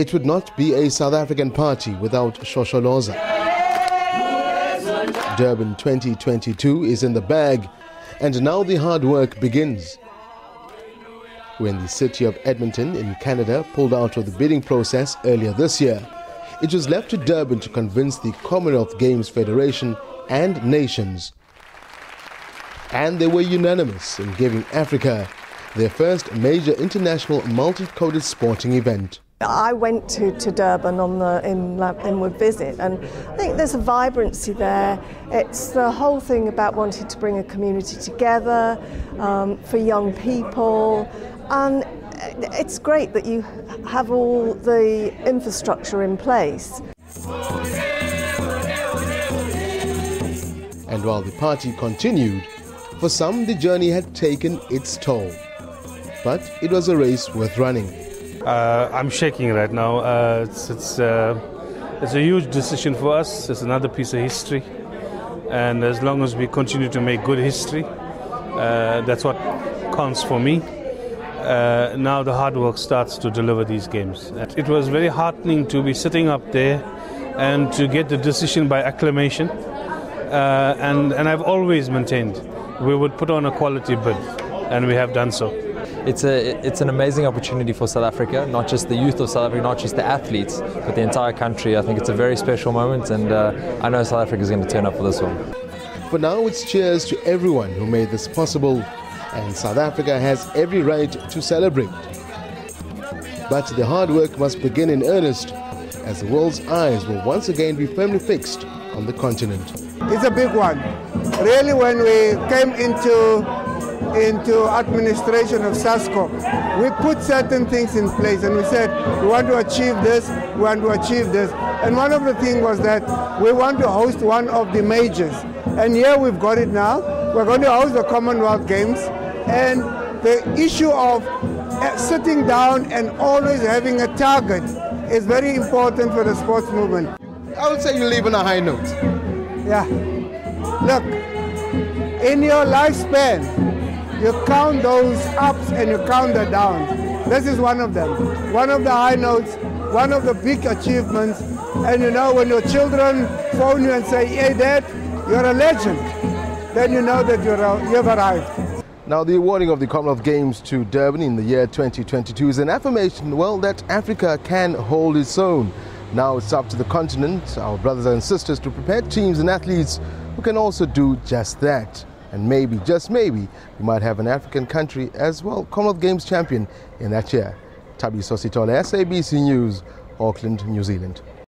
It would not be a South African party without Shosholoza. Durban 2022 is in the bag, and now the hard work begins. When the city of Edmonton in Canada pulled out of the bidding process earlier this year, it was left to Durban to convince the Commonwealth Games Federation and nations. And they were unanimous in giving Africa their first major international multi-coded sporting event. I went to Durban on the inward visit, and I think there's a vibrancy there. It's the whole thing about wanting to bring a community together for young people, and it's great that you have all the infrastructure in place. And while the party continued, for some the journey had taken its toll. But it was a race worth running. I'm shaking right now. It's a huge decision for us. It's another piece of history, and as long as we continue to make good history, that's what counts for me. Now the hard work starts to deliver these games. It was very heartening to be sitting up there and to get the decision by acclamation. And I've always maintained we would put on a quality bid, and we have done so. It's an amazing opportunity for South Africa, not just the youth of South Africa, not just the athletes, but the entire country. I think it's a very special moment, and I know South Africa is going to turn up for this one. For now, it's cheers to everyone who made this possible, and South Africa has every right to celebrate. But the hard work must begin in earnest, as the world's eyes will once again be firmly fixed on the continent. It's a big one. Really, when we came into administration of SASCO, we put certain things in place, and we said we want to achieve this, we want to achieve this. And one of the things was that we want to host one of the majors. And here we've got it now. We're going to host the Commonwealth Games. And the issue of sitting down and always having a target is very important for the sports movement. I would say you leave on a high note. Yeah. Look, in your lifespan, you count those ups and you count the downs. This is one of them. One of the high notes, one of the big achievements. And you know, when your children phone you and say, "Hey Dad, you're a legend," then you know that you've arrived. Now, the awarding of the Commonwealth Games to Durban in the year 2022 is an affirmation, well, that Africa can hold its own. Now it's up to the continent, our brothers and sisters, to prepare teams and athletes who can also do just that. And maybe, just maybe, we might have an African country as well, Commonwealth Games champion in that year. Tabi Sositole, SABC News, Auckland, New Zealand.